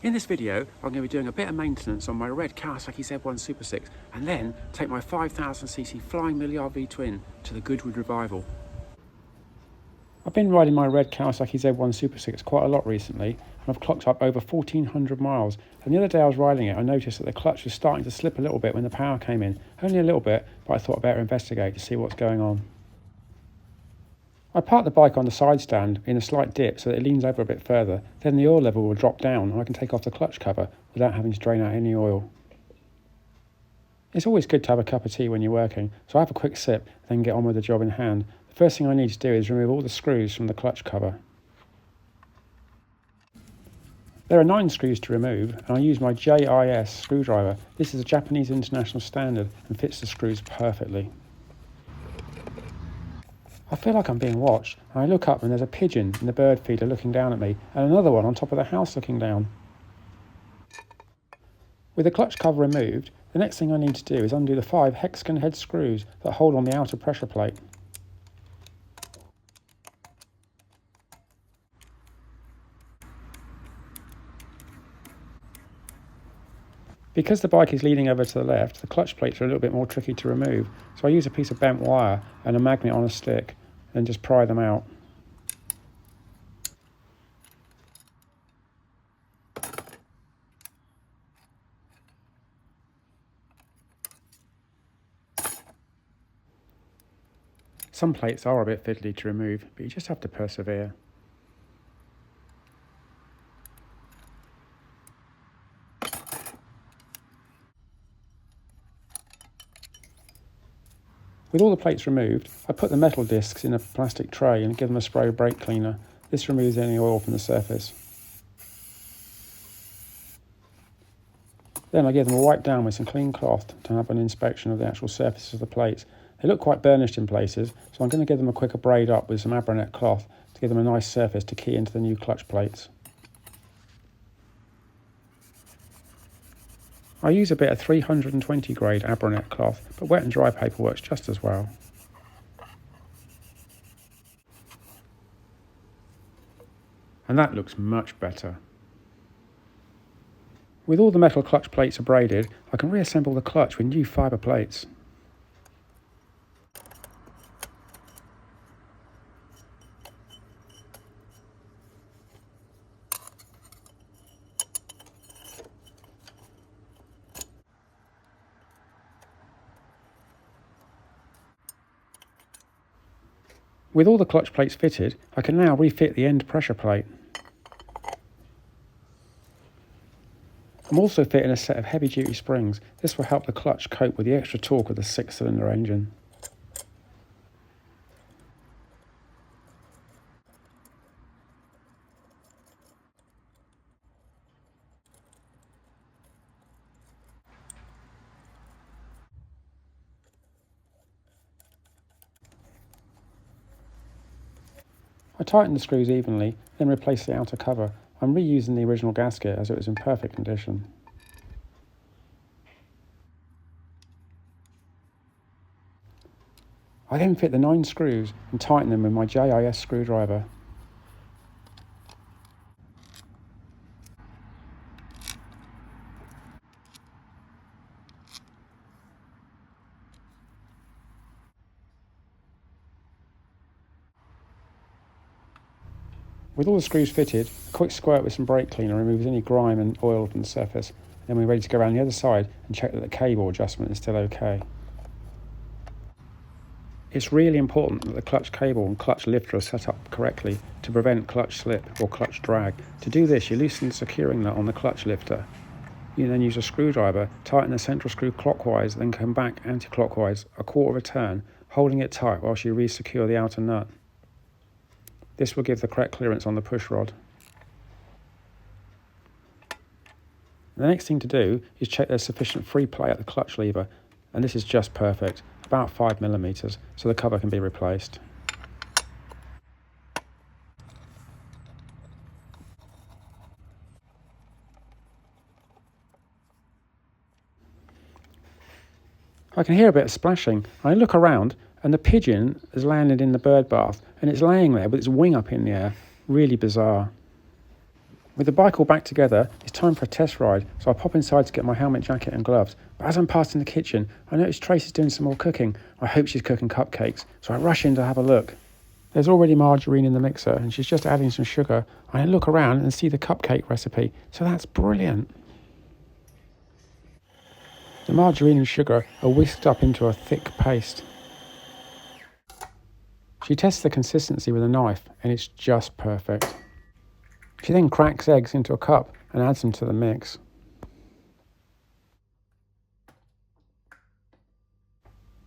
In this video, I'm going to be doing a bit of maintenance on my red Kawasaki Z1 Super 6 and then take my 5000cc Flying Millyard V Twin to the Goodwood Revival. I've been riding my red Kawasaki Z1 Super 6 quite a lot recently, and I've clocked up over 1400 miles. And the other day I was riding it, I noticed that the clutch was starting to slip a little bit when the power came in. Only a little bit, but I thought I'd better investigate to see what's going on. I parked the bike on the side stand in a slight dip so that it leans over a bit further, then the oil level will drop down and I can take off the clutch cover without having to drain out any oil. It's always good to have a cup of tea when you're working, so I have a quick sip, then get on with the job in hand. The first thing I need to do is remove all the screws from the clutch cover. There are 9 screws to remove, and I use my JIS screwdriver. This is a Japanese international standard and fits the screws perfectly. I feel like I'm being watched, and I look up and there's a pigeon in the bird feeder looking down at me, and another one on top of the house looking down. With the clutch cover removed, the next thing I need to do is undo the 5 hexagon head screws that hold on the outer pressure plate. Because the bike is leaning over to the left, the clutch plates are a little bit more tricky to remove, so I use a piece of bent wire and a magnet on a stick, and just pry them out. Some plates are a bit fiddly to remove, but you just have to persevere. With all the plates removed, I put the metal discs in a plastic tray and give them a spray brake cleaner. This removes any oil from the surface. Then I give them a wipe down with some clean cloth to have an inspection of the actual surface of the plates. They look quite burnished in places, so I'm going to give them a quick braid up with some Abranet cloth to give them a nice surface to key into the new clutch plates. I use a bit of 320 grade Abranet cloth, but wet and dry paper works just as well. And that looks much better. With all the metal clutch plates abraded, I can reassemble the clutch with new fibre plates. With all the clutch plates fitted, I can now refit the end pressure plate. I'm also fitting a set of heavy-duty springs. This will help the clutch cope with the extra torque of the 6-cylinder engine. I tighten the screws evenly, then replace the outer cover. I'm reusing the original gasket as it was in perfect condition. I then fit the 9 screws and tighten them with my JIS screwdriver. With all the screws fitted, a quick squirt with some brake cleaner removes any grime and oil from the surface. Then we're ready to go around the other side and check that the cable adjustment is still okay. It's really important that the clutch cable and clutch lifter are set up correctly to prevent clutch slip or clutch drag. To do this, you loosen the securing nut on the clutch lifter. You then use a screwdriver, tighten the central screw clockwise, then come back anti-clockwise a quarter of a turn, holding it tight whilst you re-secure the outer nut. This will give the correct clearance on the push rod. The next thing to do is check there's sufficient free play at the clutch lever, and this is just perfect, about 5mm, so the cover can be replaced. I can hear a bit of splashing. I look around and the pigeon has landed in the bird bath and it's laying there with its wing up in the air. Really bizarre. With the bike all back together, it's time for a test ride, so I pop inside to get my helmet, jacket and gloves. But as I'm passing the kitchen, I notice Tracey's doing some more cooking. I hope she's cooking cupcakes, so I rush in to have a look. There's already margarine in the mixer and she's just adding some sugar. I look around and see the cupcake recipe, so that's brilliant. The margarine and sugar are whisked up into a thick paste. She tests the consistency with a knife and it's just perfect. She then cracks eggs into a cup and adds them to the mix.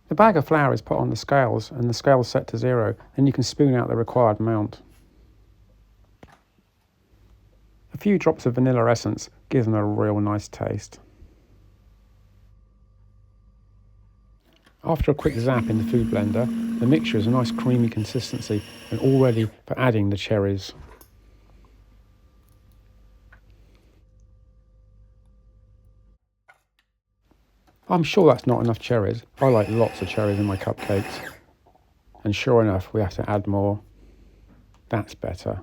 The bag of flour is put on the scales and the scales set to 0, then you can spoon out the required amount. A few drops of vanilla essence gives them a real nice taste. After a quick zap in the food blender, the mixture is a nice creamy consistency and all ready for adding the cherries. I'm sure that's not enough cherries. I like lots of cherries in my cupcakes. And sure enough, we have to add more. That's better.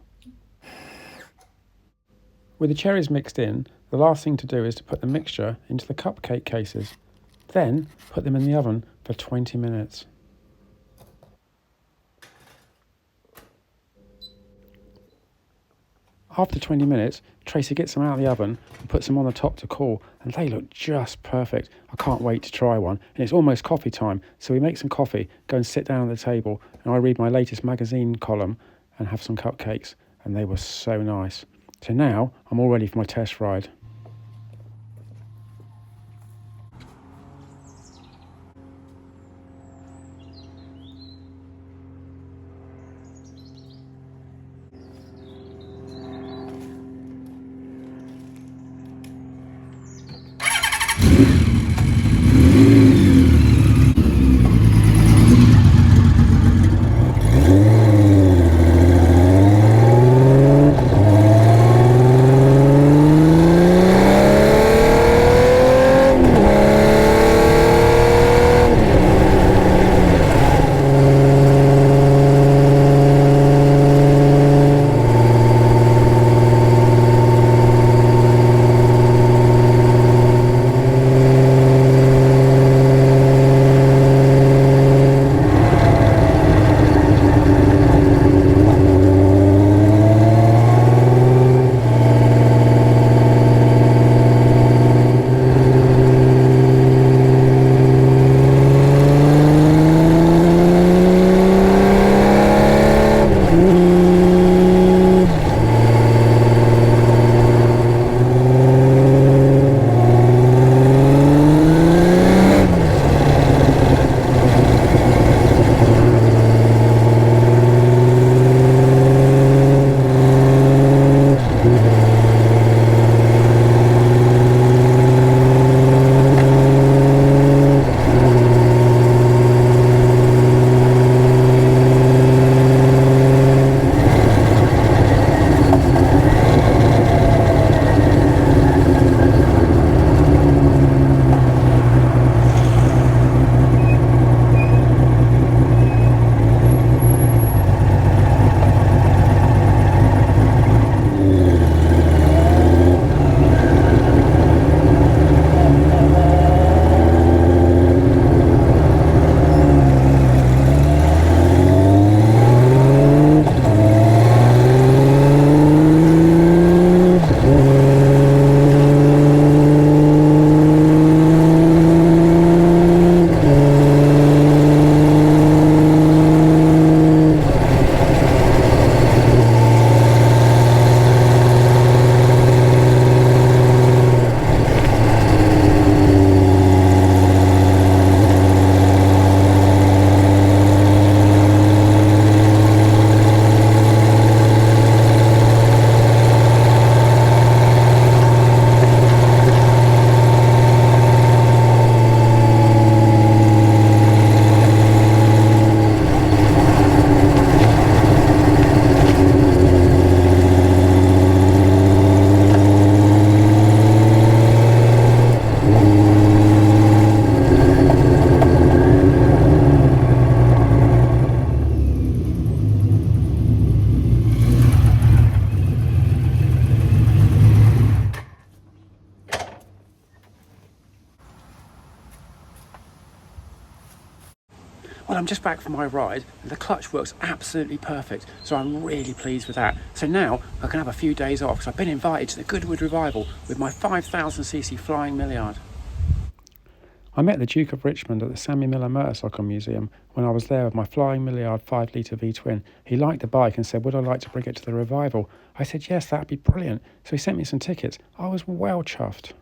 With the cherries mixed in, the last thing to do is to put the mixture into the cupcake cases. Then put them in the oven for 20 minutes. After 20 minutes, Tracey gets them out of the oven and puts them on the top to cool, and they look just perfect. I can't wait to try one, and it's almost coffee time, so we make some coffee, go and sit down at the table, and I read my latest magazine column and have some cupcakes, and they were so nice. So now I'm all ready for my test ride. Well, I'm just back from my ride and the clutch works absolutely perfect, so I'm really pleased with that. So now I can have a few days off because I've been invited to the Goodwood Revival with my 5,000cc Flying Millyard. I met the Duke of Richmond at the Sammy Miller Motorcycle Museum when I was there with my Flying Millyard 5 litre V Twin. He liked the bike and said, would I like to bring it to the revival? I said, yes, that'd be brilliant. So he sent me some tickets. I was well chuffed.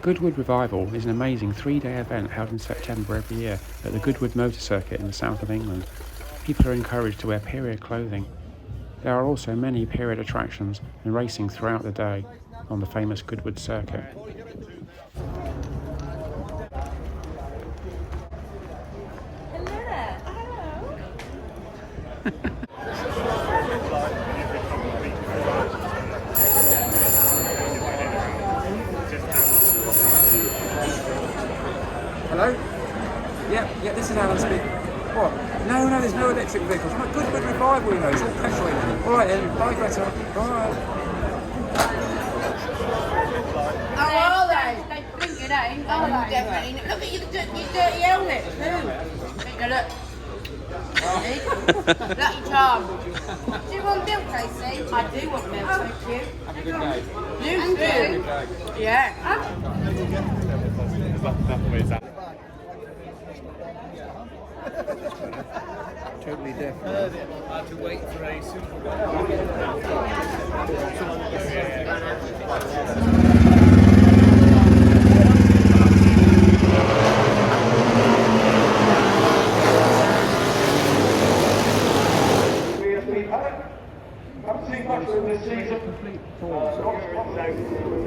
Goodwood Revival is an amazing 3-day event held in September every year at the Goodwood Motor Circuit in the south of England. People are encouraged to wear period clothing. There are also many period attractions and racing throughout the day on the famous Goodwood Circuit. Hello? Yeah, this is Alan speaking. What? No, there's no electric vehicles. My Goodwood Revival, you know, it's all petrol in. Alright then, bye Greta. Bye. How are they? They blink it ain't. Oh, definitely. Look at your dirty helmet too. Now look. Lucky charm. Do you want milk, Tracey? I do want milk, thank you. Have a good day. You too. Yeah. Where's that? Totally different. I had to wait for a super.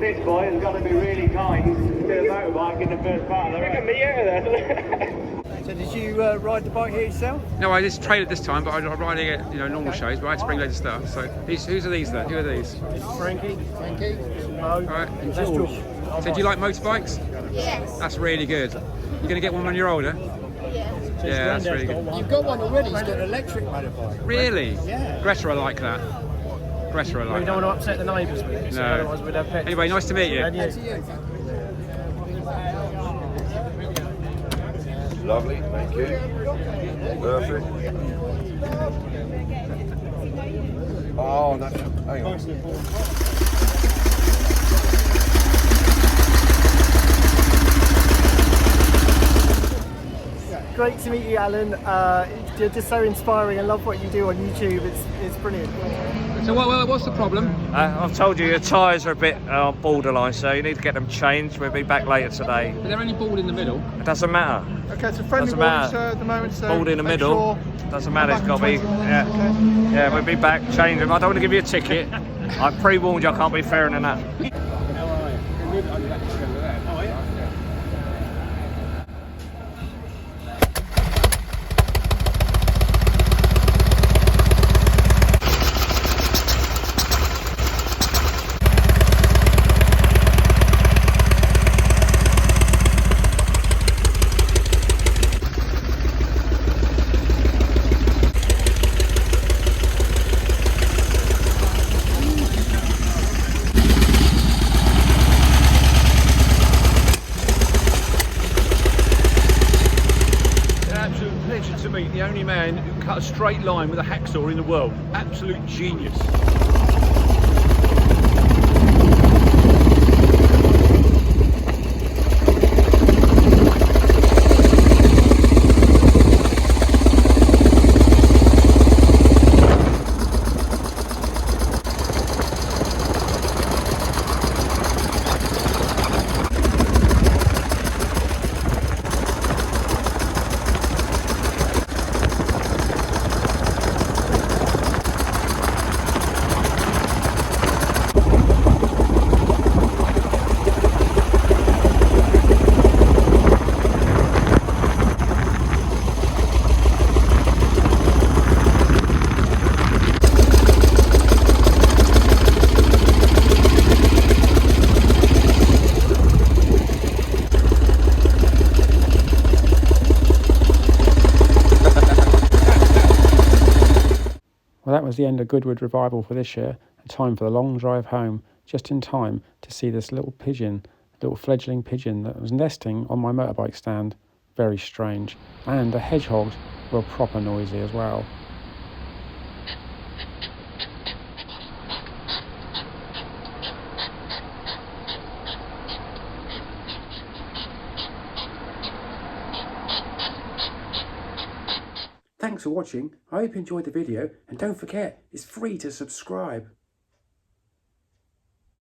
This boy has got to be really kind to the motorbike in the first part of the race. Look at me out there. So did you ride the bike here yourself? No, I just traded this time, but I'm riding it, normal shows, but I had to bring loads of stuff. So, who's are these then? Who are these? Frankie, Mo, Alright, and that's George. George. So do you like motorbikes? Yes. That's really good. You're going to get one when you're older? Yeah. Yeah, that's really good. You've got one already, he's got an electric motorbike. Really? Yeah. Greta, I like that. Greta, I like We don't that. want to upset the neighbours with it, so No. otherwise we'd have pets. Anyway, nice to meet you. And you. Lovely, thank you. Perfect. Oh, no, hang on. Great to meet you, Alan. You're just so inspiring. I love what you do on YouTube. It's brilliant. So what's the problem? I've told you your tyres are a bit borderline, so you need to get them changed. We'll be back later today. Is there any ball in the middle? It doesn't matter. Okay, so friendly Doesn't warning, matter. sir, at the moment, so Balled in the make middle. sure Doesn't matter. It's come got to back be. in 20 minutes, Yeah. okay? Yeah, we'll be back. Change them. I don't want to give you a ticket. I pre-warned you. I can't be fairer than that. To meet the only man who cut a straight line with a hacksaw in the world. Absolute genius. was the end of Goodwood Revival for this year, and time for the long drive home, just in time to see this little pigeon, little fledgling pigeon that was nesting on my motorbike stand. Very strange. And the hedgehogs were proper noisy as well. Thanks for watching. I hope you enjoyed the video, and don't forget, it's free to subscribe.